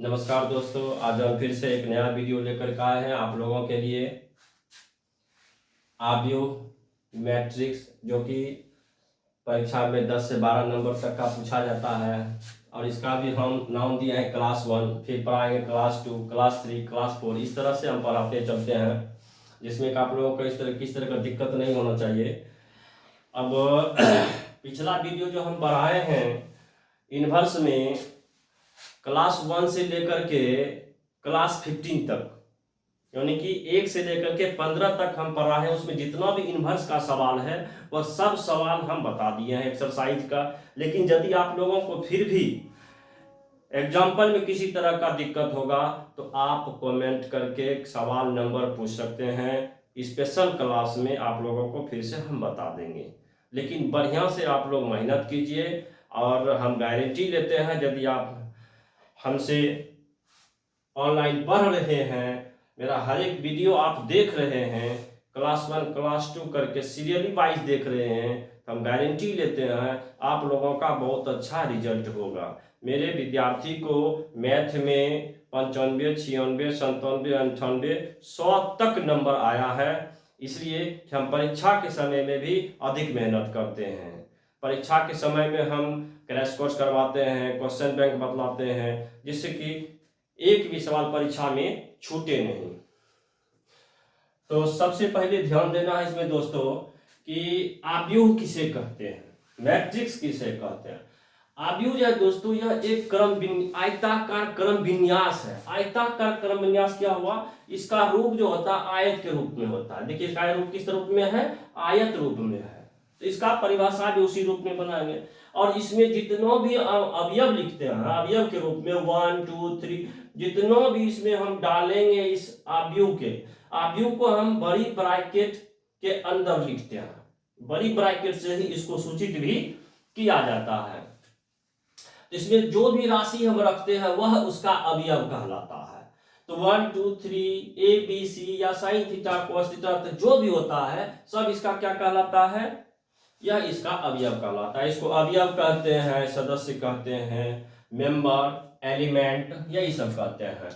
नमस्कार दोस्तों, आज हम फिर से एक नया वीडियो लेकर के आए हैं आप लोगों के लिए। आव्यूह मैट्रिक्स जो कि परीक्षा में 10 से 12 नंबर तक का पूछा जाता है, और इसका भी हम नाम दिए हैं क्लास 1, फिर पढ़ाएंगे क्लास 2, क्लास 3, क्लास 4। इस तरह से हम पढ़ाते चलते हैं, जिसमें कि आप लोगों को किस तरह का दिक्कत नहीं होना चाहिए। अब पिछला वीडियो जो हम बढ़ाए हैं इन्वर्स में क्लास 1 से लेकर के क्लास 15 तक, यानी कि 1 से लेकर के 15 तक हम पढ़ा है। उसमें जितना भी इन्वर्स का सवाल है वह सब सवाल हम बता दिए हैं एक्सरसाइज का। लेकिन यदि आप लोगों को फिर भी एग्जाम्पल में किसी तरह का दिक्कत होगा तो आप कमेंट करके सवाल नंबर पूछ सकते हैं। स्पेशल क्लास में आप लोगों को फिर से हम बता देंगे, लेकिन बढ़िया से आप लोग मेहनत कीजिए। और हम गारंटी लेते हैं, यदि आप हमसे ऑनलाइन पढ़ रहे हैं, मेरा हर एक वीडियो आप देख रहे हैं, क्लास 1 क्लास 2 करके सीरियली वाइज देख रहे हैं, तो हम गारंटी लेते हैं आप लोगों का बहुत अच्छा रिजल्ट होगा। मेरे विद्यार्थी को मैथ में 95, 96, 97, 98, 100 तक नंबर आया है। इसलिए हम परीक्षा के समय में भी अधिक मेहनत करते हैं। परीक्षा के समय में हम क्रैश कोर्स करवाते हैं, क्वेश्चन बैंक बतलाते हैं, जिससे कि एक भी सवाल परीक्षा में छूटे नहीं। तो सबसे पहले ध्यान देना है इसमें दोस्तों कि आव्यूह किसे कहते हैं, मैट्रिक्स किसे कहते हैं। आव्यूह जो है दोस्तों, यह एक आयताकार क्रम विन्यास है। आयताकार क्रम विन्यास क्या हुआ, इसका रूप जो होता है आयत के रूप में होता है। देखिए इसका रूप किस रूप में है, आयत रूप में है। तो इसका परिभाषा भी उसी रूप में बनाएंगे। और इसमें जितना भी अवयव लिखते हैं अवयव के रूप में 1 2 3, जितना भी इसमें हम डालेंगे इस आव्यूह को हम बड़ी ब्रैकेट के अंदर लिखते हैं। बड़ी ब्रैकेट से ही इसको सूचित भी किया जाता है। इसमें जो भी राशि हम रखते हैं वह उसका अवयव कहलाता है। तो 1 2 3 ए बी सी या साइन थीटा कोस थीटा जो भी होता है सब इसका क्या कहलाता है, यह इसका अवयव कहलाता है। इसको अवयव कहते हैं, सदस्य कहते हैं, मेंबर, एलिमेंट, यही सब कहते हैं।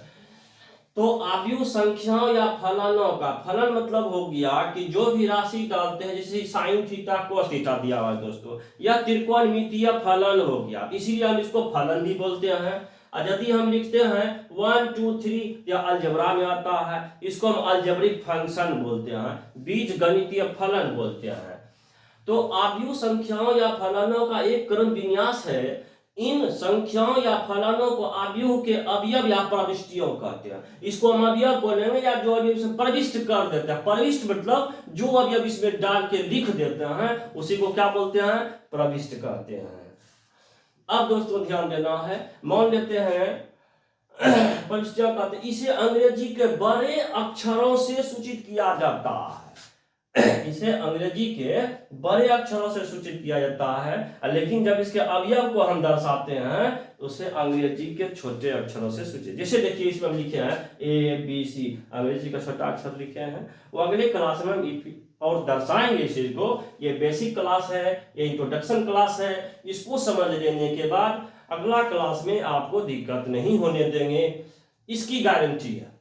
तो आव्यूह संख्याओं या फलनों का, फलन मतलब हो गया कि जो भी राशि डालते हैं, जैसे साइन थीटा कोस थीटा दिया हुआ है दोस्तों, यह त्रिकोणमितीय फलन हो गया, इसीलिए हम इसको फलन भी बोलते हैं। और यदि हम लिखते हैं 1 2 3 या अलजेब्रा में आता है, इसको हम अलजेब्रिक फंक्शन बोलते हैं, बीज गणितीय फलन बोलते हैं। तो आव्यूह संख्याओं या फलनों का एक क्रम विन्यास है। इन संख्याओं या फलनों को आव्यूह के अवयव या प्रविष्टियों कहते हैं। इसको हम अवयव बोलेंगे या जो अवयव से प्रविष्ट कर देते हैं। प्रविष्ट मतलब जो अवयव इसमें डाल के लिख देते हैं उसी को क्या बोलते हैं, प्रविष्ट कहते हैं। अब दोस्तों ध्यान देना है, मान लेते हैं प्रविष्टियां कहते हैं, इसे अंग्रेजी के बड़े अक्षरों से सूचित किया जाता है। इसे अंग्रेजी के बड़े अक्षरों से सूचित किया जाता है, लेकिन जब इसके अवयव को हम दर्शाते हैं तो उसे अंग्रेजी के छोटे अक्षरों से सूचित। जैसे देखिए इसमें हम लिखे हैं ए बी सी, अंग्रेजी का छोटा अक्षर लिखे हैं। वो अगले क्लास में हम और दर्शाएंगे इस चीज को। ये बेसिक क्लास है, ये इंट्रोडक्शन क्लास है। इसको समझ लेने के बाद अगला क्लास में आपको दिक्कत नहीं होने देंगे, इसकी गारंटी है।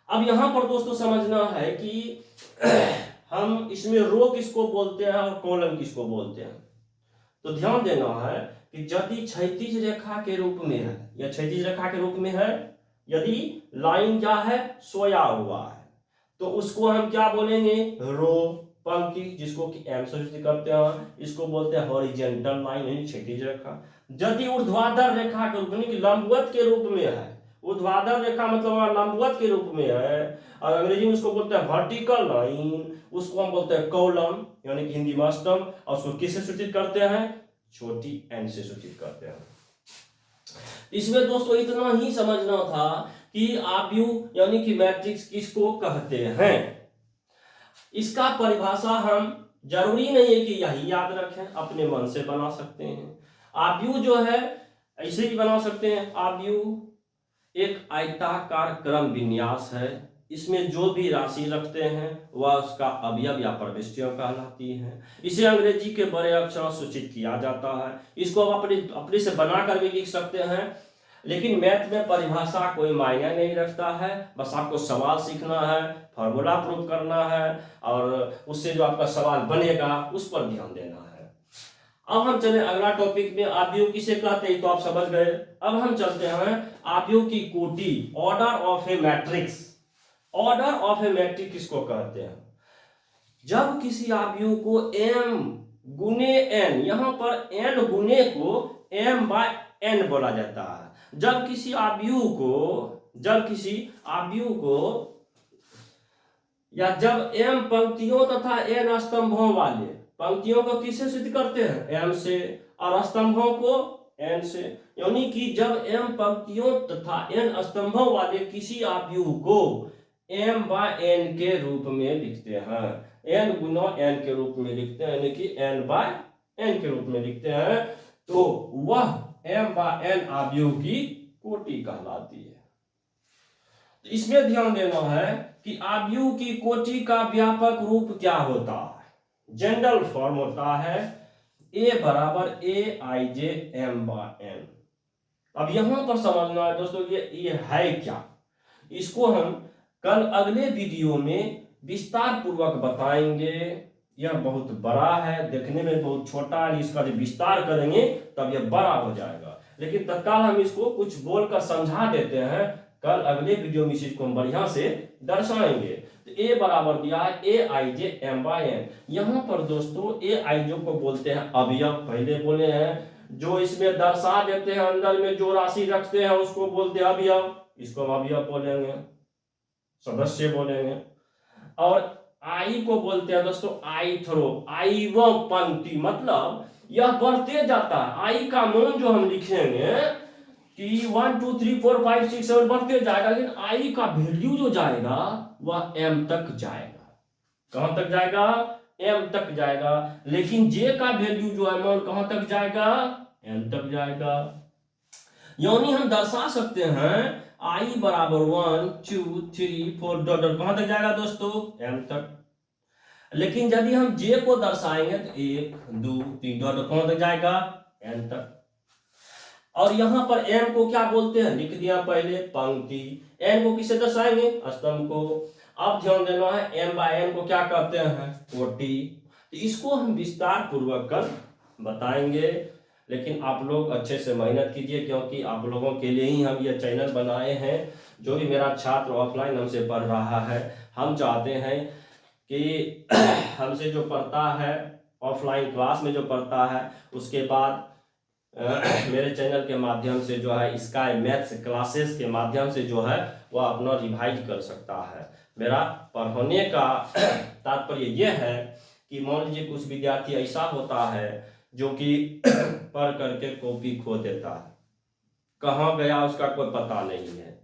अब यहां पर दोस्तों समझना है कि हम इसमें रो किसको बोलते हैं और कॉलम किसको बोलते हैं। तो ध्यान देना है कि यदि क्षैतिज रेखा के रूप में है, या क्षैतिज रेखा के रूप में है, यदि लाइन क्या है, सोया हुआ है, तो उसको हम क्या बोलेंगे, रो, पंक्ति, जिसको कि एम से सूचित करते हैं, इसको बोलते हैं हॉरिजॉन्टल लाइन यानी क्षैतिज रेखा। यदि ऊर्ध्वाधर रेखा के रूप में, लंबवत के रूप में है, ऊर्ध्वाधर रेखा मतलब लंबवत के रूप में है, और अंग्रेजी में उसको बोलते हैं वर्टिकल लाइन, उसको हम बोलते हैं कॉलम, यानी कि हिंदी में स्तंभ। और उसको किससे सूचित करते हैं, छोटी एन से सूचित करते हैं। इसमें दोस्तों इतना ही समझना था कि आव्यूह यानी कि मैट्रिक्स किसको कहते हैं। इसका परिभाषा हम जरूरी नहीं है कि यही याद रखें, अपने मन से बना सकते हैं। आव्यूह जो है ऐसे ही बना सकते हैं। आव्यूह एक आयताकार क्रम विन्यास है। इसमें जो भी राशि रखते हैं वह उसका अवयव या प्रविष्टियां कहलाती हैं। इसे अंग्रेजी के बड़े अक्षरों सूचित किया जाता है। इसको आप अपने से बना कर भी लिख सकते हैं। लेकिन मैथ में परिभाषा कोई मायने नहीं रखता है, बस आपको सवाल सीखना है, फार्मूला प्रूव करना है और उससे जो आपका सवाल बनेगा उस पर ध्यान देना है। अब हम चले अगला टॉपिक में, आव्यूह किसे कहते हैं तो आप समझ गए। अब हम चलते हैं आव्यूह की कोटि, order of A matrix. Order of A matrix किसको कहते हैं? जब किसी आव्यूह को m गुने n, यहां पर n गुने को m बाय n बोला जाता है। जब किसी आव्यूह को या जब m पंक्तियों तथा n स्तंभों वाले, पंक्तियों को किससे सिद्ध करते हैं? m से, और स्तंभों को n से। यानी कि जब m पंक्तियों तथा n स्तंभों वाले किसी आव्यूह को m बाय n के रूप में लिखते हैं, n गुना n के रूप में लिखते हैं, यानी कि n बाय n के रूप में लिखते हैं, तो वह m बाय n आव्यूह की कोटि कहलाती है। तो इसमें ध्यान देना है कि आव्यूह की कोटि का व्यापक रूप क्या होता है? जनरल फॉर्म होता है a बराबर aij m बाय n। अब यहां पर समझना है दोस्तों ये है क्या, इसको हम कल अगले वीडियो में विस्तार पूर्वक बताएंगे। यह बहुत बड़ा है, देखने में बहुत छोटा है, इसका जब विस्तार करेंगे तब यह बड़ा हो जाएगा, लेकिन तत्काल हम इसको कुछ बोलकर समझा देते हैं। कल अगले वीडियो में इसको हम बढ़िया से दर्शाएंगे। तो a बराबर दिया है aij m बाय n। यहाँ पर दोस्तों aij को बोलते हैं अवयव, पहले बोले हैं, जो इसमें दर्शा देते हैं, अंदर में जो राशि रखते हैं उसको बोलते हैं अवयव, इसको हम अवयव बोलेंगे, सदस्य बोलेंगे। और आई को बोलते हैं दोस्तों आई थ्रो, आई व पंक्ति, मतलब यह बढ़ते जाता है। आई का मान जो हम लिखेंगे कि 1 2 3 4 5 6 7 बढ़ते जाएगा, लेकिन आई का वैल्यू जो जाएगा वह m तक जाएगा। कहां तक जाएगा? m तक जाएगा। लेकिन j का वैल्यू जो है मान कहां तक जाएगा? m तक जाएगा। यानी हम दर्शा सकते हैं i बराबर 1 2 3 4 डॉट डॉट, कहां तक जाएगा दोस्तों? m तक। लेकिन यदि हम j को दर्शाएंगे तो 1 2 3 डॉट डॉट, कहां तक जाएगा? n तक। और यहां पर m को क्या बोलते हैं? लिख दिया पहले, पंक्ति। n को किससे दर्शाएंगे? स्तंभ को। अब ध्यान देना है m बाय n को क्या कहते हैं? कोटि। तो इसको हम विस्तार पूर्वक कल बताएंगे, लेकिन आप लोग अच्छे से मेहनत कीजिए, क्योंकि आप लोगों के लिए ही हम ये चैनल बनाए हैं। जो भी मेरा छात्र ऑफलाइन हमसे पढ़ रहा है, हम चाहते हैं कि हमसे जो पढ़ता है ऑफलाइन क्लास में जो पढ़ता है, उसके बाद मेरे चैनल के माध्यम से जो है स्काई मैथ्स क्लासेस के माध्यम से जो है वह अपना रिवाइज कर सकता है। मेरा पढ़ाने का तात्पर्य यह है कि मान लीजिए कुछ विद्यार्थी ऐसा होता है जो कि पढ़ करके कॉपी खो देता है, कहाँ गया उसका कोई पता नहीं है।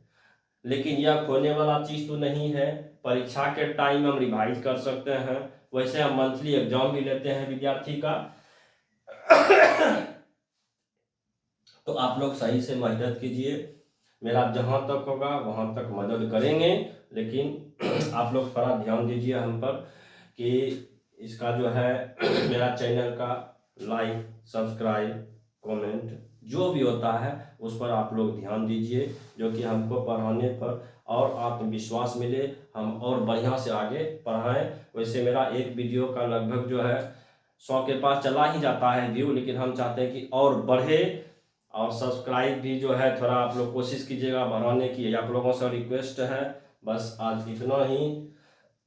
लेकिन यह खोने वाला चीज़ तो नहीं है, परीक्षा के टाइम हम रिवाइज कर सकते हैं। वैसे हम मंथली एग्जाम भी लेते हैं विद्यार्थी का। तो आप लोग सही से मेहनत कीजिए, मेरा जहाँ तक होगा वहाँ तक मदद करेंगे, लेकिन आप लोग थोड़ा ध्यान दीजिए हम पर कि इसका जो है मेरा चैनल का लाइक सब्सक्राइब कमेंट जो भी होता है उस पर आप लोग ध्यान दीजिए, जो कि हमको पढ़ाने पर और आत्मविश्वास मिले, हम और बढ़िया से आगे पढ़ाएं। वैसे मेरा एक वीडियो का लगभग जो है 100 के पास चला ही जाता है व्यू, लेकिन हम चाहते हैं कि और बढ़े। और सब्सक्राइब भी जो है थोड़ा आप लोग कोशिश कीजिएगा बढ़ाने की, आप लोगों से रिक्वेस्ट है। बस आज इतना ही,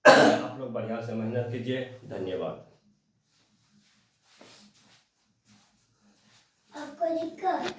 आप लोग बढ़िया से मेहनत कीजिए। धन्यवाद। आपको दिक्कत